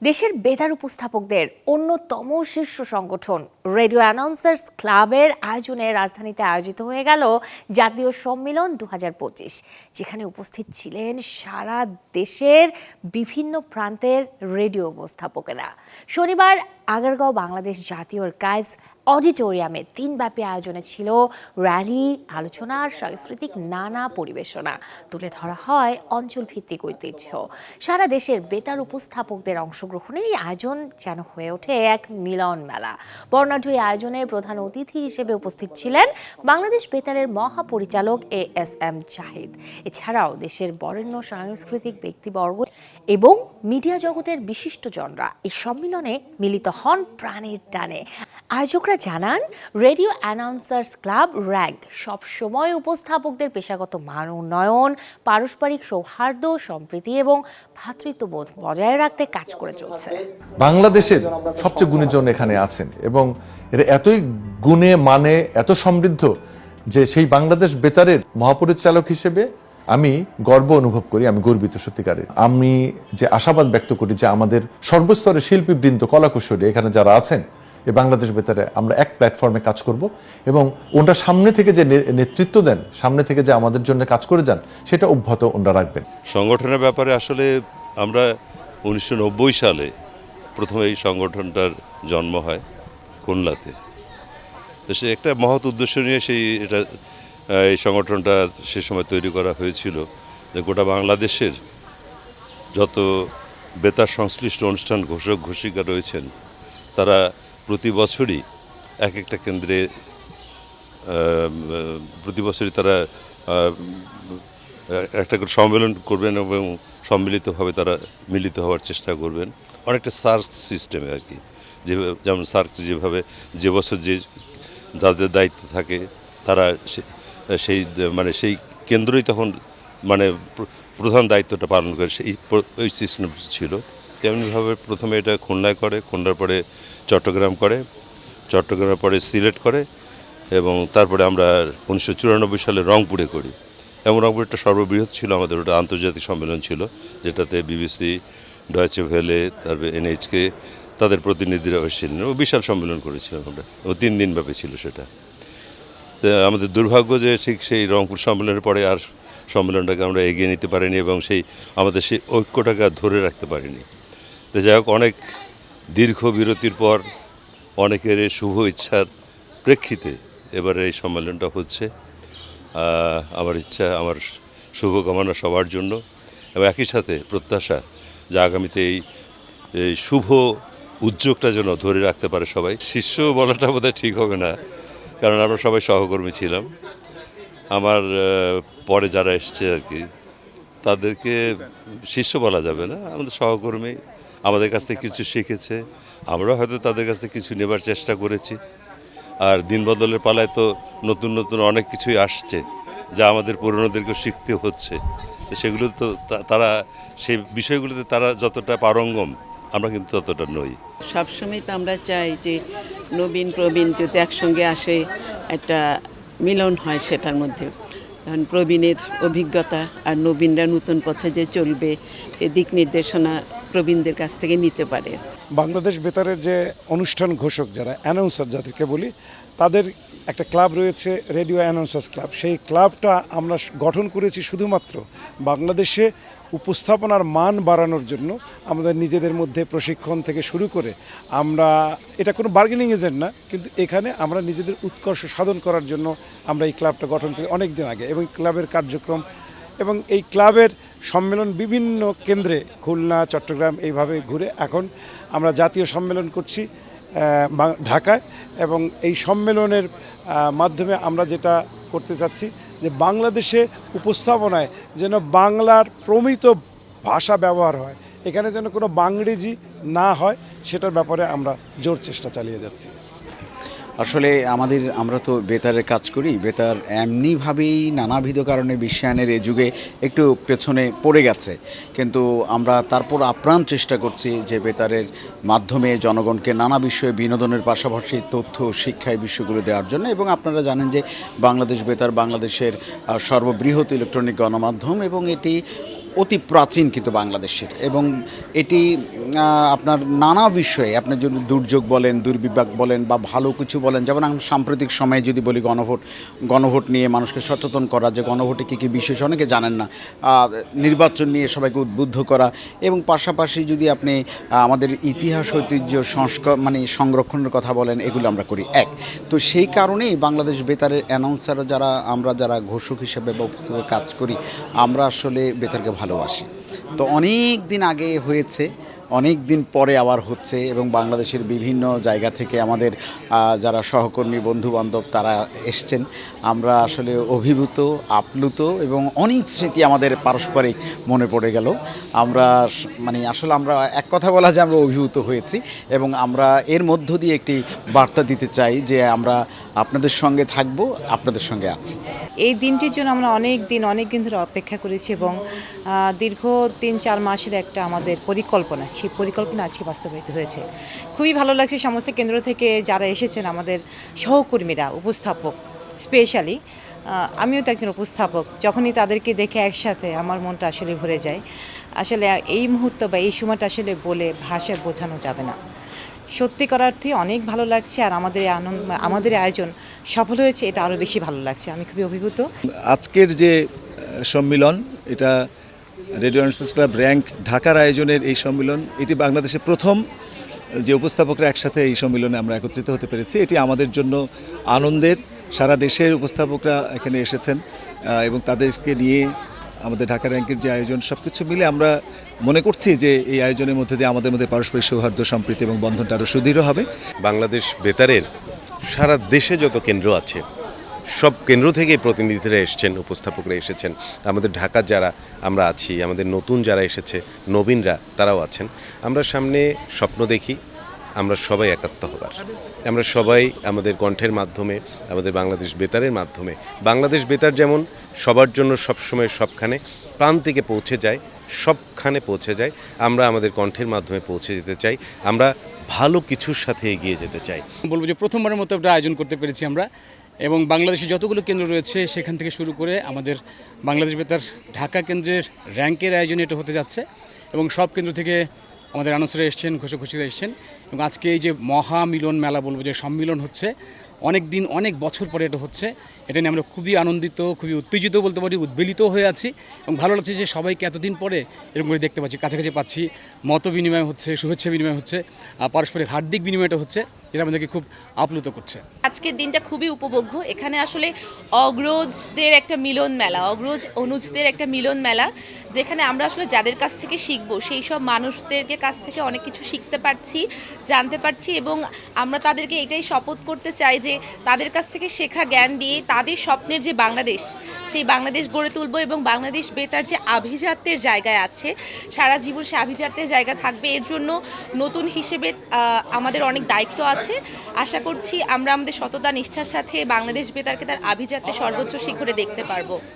দেশের বেতার উপস্থাপকদের অন্যতম শীর্ষ সংগঠন রেডিও অ্যানাউন্সার্স ক্লাবের আয়োজনে রাজধানীতে আয়োজিত হয়ে গেল জাতীয় সম্মেলন 2025, যেখানে উপস্থিত ছিলেন সারা দেশের বিভিন্ন প্রান্তের রেডিও উপস্থাপকেরা। শনিবার আগারগাঁও বাংলাদেশ জাতীয় আর্কাইভস অডিটোরিয়ামে দিনব্যাপী আয়োজনে ছিল র্যালি, আলোচনা আর সাংস্কৃতিক নানা পরিবেশনা। তুলে ধরা হয় অঞ্চলভিত্তিক ঐতিহ্য। সারা দেশের বেতার উপস্থাপকদের অংশগ্রহণে এই আয়োজন যেন হয়ে ওঠে এক মিলন মেলা। বর্ণাঢ্য এই আয়োজনে প্রধান অতিথি হিসেবে উপস্থিত ছিলেন বাংলাদেশ বেতারের মহাপরিচালক ASM জাহিদ। এছাড়াও দেশের বরেণ্য সাংস্কৃতিক ব্যক্তিবর্গ এবং মিডিয়া জগতের বিশিষ্টজনরা এই সম্মেলনে মিলিত হন প্রাণের টানে। আয়োজকরা জানান, রেডিও অ্যানাউন্সার্স ক্লাব র্যাগ সবসময় উপস্থাপকদের পেশাগত মান উন্নয়ন, পারস্পরিক সৌহার্দ্য, সম্প্রীতি এবং ভ্রাতৃত্ববোধ বজায় রাখতে কাজ করে চলছে। বাংলাদেশের সবচেয়ে গুণীজন এখানে আছেন এবং এরা এতই গুণে মানে এত সমৃদ্ধ যে সেই বাংলাদেশ বেতারের মহাপরিচালক হিসেবে আমি গর্ব অনুভব করি, আমি গর্বিত সত্যিকারের। আমি যে আশাবাদ ব্যক্ত করি যে আমাদের সর্বস্তরের শিল্পীবৃন্দ, কলাকুশলী এখানে যারা আছেন এই বাংলাদেশ বেতারে আমরা এক প্ল্যাটফর্মে কাজ করব এবং ওনারা সামনে থেকে যে নেতৃত্ব দেন, সামনে থেকে যে আমাদের জন্য কাজ করে যান, সেটা অব্যাহত ওনারা রাখবেন। সংগঠনের ব্যাপারে আসলে আমরা 1990 সালে প্রথমে এই সংগঠনটার জন্ম হয় খুলনাতে। সে একটা মহৎ উদ্দেশ্য নিয়ে এই সংগঠনটা সে সময় তৈরি করা হয়েছিল যে গোটা বাংলাদেশের যত বেতার সংশ্লিষ্ট অনুষ্ঠান ঘোষক ঘোষিকা রয়েছেন তারা প্রতি বছরই এক একটা কেন্দ্রে প্রতি বছরই তারা একটা করে সম্মেলন করবেন এবং সম্মিলিতভাবে তারা মিলিত হওয়ার চেষ্টা করবেন অনেকটা সার্চ সিস্টেমে আর কি। যেমন সার্চ যেভাবে যে বছর যাদের দায়িত্ব থাকে তারা সেই কেন্দ্রই তখন প্রধান দায়িত্বটা পালন করে, ওই সিস্টেম ছিল। তেমনিভাবে প্রথমে এটা খুলনায় করে, খুলনার পরে চট্টগ্রাম করে, চট্টগ্রামের পরে সিলেট করে এবং তারপরে আমরা 1994 সালে রংপুরে করি। এবং রংপুরটা সর্ববৃহৎ ছিল আমাদের, ওটা আন্তর্জাতিক সম্মেলন ছিল যেটাতে বিবিসি, ডয়েচে ভেলে, তারপরে NHK তাদের প্রতিনিধিরা এসেছিলেন ও বিশাল সম্মেলন করেছিলাম আমরা, ও 3 দিন ব্যাপী ছিল সেটা। তো আমাদের দুর্ভাগ্য যে ঠিক সেই রংপুর সম্মেলনের পরে আর সম্মেলনটাকে আমরা এগিয়ে নিতে পারিনি এবং আমাদের সেই ঐক্যটাকে ধরে রাখতে পারিনি। তো যাই হোক, অনেক দীর্ঘ বিরতির পর অনেকের শুভ ইচ্ছার প্রেক্ষিতে এবারে এই সম্মেলনটা হচ্ছে। আমার ইচ্ছা, আমার শুভকামনা সবার জন্য এবং একই সাথে প্রত্যাশা যে আগামীতে এই শুভ উদ্যোগটা যেন ধরে রাখতে পারে সবাই। শিষ্য বলাটা বোধহয় ঠিক হবে না, কারণ আমরা সবাই সহকর্মী ছিলাম। আমার পরে যারা এসছে আর কি তাদেরকে শিষ্য বলা যাবে না, আমাদের সহকর্মী, আমাদের কাছ থেকে কিছু শিখেছে, আমরাও হয়তো তাদের কাছ থেকে কিছু নেবার চেষ্টা করেছি। আর দিন বদলের পালায় তো নতুন নতুন অনেক কিছুই আসছে যা আমাদের পুরনোদেরকে শিখতে হচ্ছে। সেগুলো তো তারা সেই বিষয়গুলোতে তারা যতটা পারঙ্গম আমরা কিন্তু ততটা নই। সবসময় তো আমরা চাই যে নবীন প্রবীণ যদি একসঙ্গে আসে একটা মিলন হয় সেটার মধ্যে, তখন প্রবীণের অভিজ্ঞতা আর নবীনরা নতুন পথে যে চলবে সে দিক নির্দেশনা প্রবীণদের কাছ থেকে নিতে পারে। বাংলাদেশ বেতারের যে অনুষ্ঠান ঘোষক যারা অ্যানাউন্সার যাদেরকে বলি, তাদের একটা ক্লাব রয়েছে রেডিও অ্যানাউন্সার্স ক্লাব। সেই ক্লাবটা আমরা গঠন করেছি শুধুমাত্র বাংলাদেশে উপস্থাপনার মান বাড়ানোর জন্য। আমাদের নিজেদের মধ্যে প্রশিক্ষণ থেকে শুরু করে আমরা, এটা কোনো বার্গেনিং এজেন্ট না, কিন্তু এখানে আমরা নিজেদের উৎকর্ষ সাধন করার জন্য আমরা এই ক্লাবটা গঠন করি অনেক দিন আগে। এবং ক্লাবের কার্যক্রম এবং এই ক্লাবের সম্মেলন বিভিন্ন কেন্দ্রে, খুলনা, চট্টগ্রাম এইভাবে ঘুরে এখন আমরা জাতীয় সম্মেলন করছি ঢাকায়। এবং এই সম্মেলনের মাধ্যমে আমরা যেটা করতে চাচ্ছি যে বাংলাদেশে উপস্থাপনায় যেন বাংলার প্রমিত ভাষা ব্যবহার হয়, এখানে যেন কোনো বাংরেজি না হয়, সেটার ব্যাপারে আমরা জোর চেষ্টা চালিয়ে যাচ্ছি। আসলে আমরা তো বেতারের কাজ করি, বেতার এমনিভাবেই নানাবিধ কারণে বিশ্বায়নের এই যুগে একটু পেছনে পড়ে গেছে, কিন্তু আমরা তারপর আপ্রাণ চেষ্টা করছি যে বেতারের মাধ্যমে জনগণকে নানা বিষয়ে বিনোদনের পাশাপাশি তথ্য, শিক্ষায় বিষয়গুলো দেওয়ার জন্য। এবং আপনারা জানেন যে বাংলাদেশ বেতার বাংলাদেশের সর্ববৃহৎ ইলেকট্রনিক গণমাধ্যম এবং এটি অতি প্রাচীন কিন্তু বাংলাদেশের, এবং এটি আপনার নানা বিষয়ে, আপনি যদি দুর্যোগ বলেন, দুর্বিপাক বলেন বা ভালো কিছু বলেন, যেমন এখন সাম্প্রতিক সময়ে যদি বলি গণভোট নিয়ে মানুষকে সচেতন করা, যে গণভোটে কী কী বিষয় অনেকে জানেন না, নির্বাচন নিয়ে সবাইকে উদ্বুদ্ধ করা, এবং পাশাপাশি যদি আপনি আমাদের ইতিহাস ঐতিহ্য সংরক্ষণের কথা বলেন, এগুলো আমরা করি এক। তো সেই কারণেই বাংলাদেশ বেতারের অ্যানাউন্সার যারা ঘোষক হিসেবে বা উপস্থাপকে কাজ করি, আমরা আসলে বেতারকে ভালোবাসি। তো অনেক দিন আগে হয়েছে, অনেক দিন পরে আবার হচ্ছে, এবং বাংলাদেশের বিভিন্ন জায়গা থেকে আমাদের যারা সহকর্মী বন্ধুবান্ধব তারা এসছেন। আমরা আসলে অভিভূত, আপ্লুত, এবং অনেক স্মৃতি আমাদের পারস্পরিক মনে পড়ে গেল। আমরা আসলে আমরা এক কথা বলা যায় আমরা অভিভূত হয়েছি, এবং আমরা এর মধ্য দিয়ে একটি বার্তা দিতে চাই যে আমরা আপনাদের সঙ্গে থাকব, আপনাদের সঙ্গে আছি। এই দিনটির জন্য আমরা অনেক দিন ধরে অপেক্ষা করেছি, এবং দীর্ঘ 3-4 মাসের একটা আমাদের পরিকল্পনা, সেই পরিকল্পনা আজকে বাস্তবায়িত হয়েছে। খুবই ভালো লাগছে সমস্ত কেন্দ্র থেকে যারা এসেছেন, আমাদের সহকর্মীরা, উপস্থাপক স্পেশালি। আমিও তো একজন উপস্থাপক, যখনই তাদেরকে দেখে একসাথে আমার মনটা আসলে ভরে যায়। আসলে এই মুহূর্ত বা এই সময়টা আসলে বলে ভাষায় বোঝানো যাবে না। সত্যিকার অর্থে অনেক ভালো লাগছে, আর আমাদের আয়োজন সফল হয়েছে, এটা আরও বেশি ভালো লাগছে। আমি খুবই অভিভূত। আজকের যে সম্মেলন, এটা রেডিও অ্যানাউন্সার্স ক্লাব র্যাঙ্ক ঢাকার আয়োজনের এই সম্মেলন, এটি বাংলাদেশে প্রথম যে উপস্থাপকরা একসাথে এই সম্মেলনে আমরা একত্রিত হতে পেরেছি। এটি আমাদের জন্য আনন্দের। সারা দেশের উপস্থাপকরা এখানে এসেছেন, এবং তাদেরকে নিয়ে আমাদের ঢাকা র্যাঙ্কের যে আয়োজন, সব কিছু মিলে আমরা মনে করছি যে এই আয়োজনের মধ্যে দিয়ে আমাদের মধ্যে পারস্পরিক সৌহার্দ্য, সম্প্রীতি এবং বন্ধনটা আরও সুদৃঢ় হবে। বাংলাদেশ বেতারের সারা দেশে যত কেন্দ্র আছে, সব কেন্দ্র থেকে প্রতিনিধিরা এসেছেন, উপস্থাপকরা এসেছেন। আমাদের ঢাকার যারা আমরা আছি, আমাদের নতুন যারা এসেছে, নবীনরা তারাও আছেন। আমরা সামনে স্বপ্ন দেখি আমরা সবাই একাত্ম হবার। আমরা সবাই আমাদের কণ্ঠের মাধ্যমে, আমাদের বাংলাদেশ বেতারের মাধ্যমে, বাংলাদেশ বেতার যেমন সবার জন্য সবসময় সবখানে প্রান্তিকে পৌঁছে যায়, সবখানে পৌঁছে যায়, আমরা আমাদের কণ্ঠের মাধ্যমে পৌঁছে যেতে চাই। আমরা ভালো কিছুর সাথে এগিয়ে যেতে চাই। বলবো যে প্রথমবারের মতো একটা আয়োজন করতে পেরেছি আমরা, এবং বাংলাদেশে যতগুলো কেন্দ্র রয়েছে সেখান থেকে শুরু করে আমাদের বাংলাদেশ বেতার ঢাকা কেন্দ্রের র্যাঙ্কের আয়োজনে এটা হতে যাচ্ছে, এবং সব কেন্দ্র থেকে আমাদের অ্যানাউন্সাররা এসছেন, ঘোষকরা এসছেন, এবং আজকে এই যে মহামিলন মেলা বলবো যে সম্মিলন হচ্ছে, অনেক বছর পরে এটা হচ্ছে, এটা নিয়ে আমরা খুবই আনন্দিত, খুবই উত্তেজিত বলতে পারি, উদ্বেলিত হয়ে আছি, এবং ভালো লাগছে যে সবাইকে এতদিন পরে এরকম করে দেখতে পাচ্ছি, কাছাকাছি পাচ্ছি, মত বিনিময় হচ্ছে, শুভেচ্ছা বিনিময় হচ্ছে, পারস্পরিক হার্দিক বিনিময়টা হচ্ছে, যেটা আমাদেরকে খুব আপ্লুত করছে। আজকের দিনটা খুবই উপভোগ্য। এখানে আসলে অগ্রজদের একটা মিলন মেলা, অগ্রজ অনুজদের একটা মিলন মেলা, যেখানে আমরা আসলে যাদের কাছ থেকে শিখবো সেই সব মানুষদেরকে কাছ থেকে অনেক কিছু শিখতে পারছি, জানতে পারছি, এবং আমরা তাদেরকে এটাই শপথ করতে চাই যে তাদের কাছ থেকে শেখা জ্ঞান দিয়ে তাদের স্বপ্নের যে বাংলাদেশ, সেই বাংলাদেশ গড়ে তুলবো, এবং বাংলাদেশ বেতার যে আভিজাত্যের জায়গায় আছে, সারা জীবন সে আভিজাত্যের জায়গা থাকবে। এর জন্য নতুন হিসেবে আমাদের অনেক দায়িত্ব আছে। আশা করছি আমরা আমাদের সততা নিষ্ঠার সাথে বাংলাদেশ বেতারকে তার আভিজাত্যের সর্বোচ্চ শিখরে দেখতে পারবো।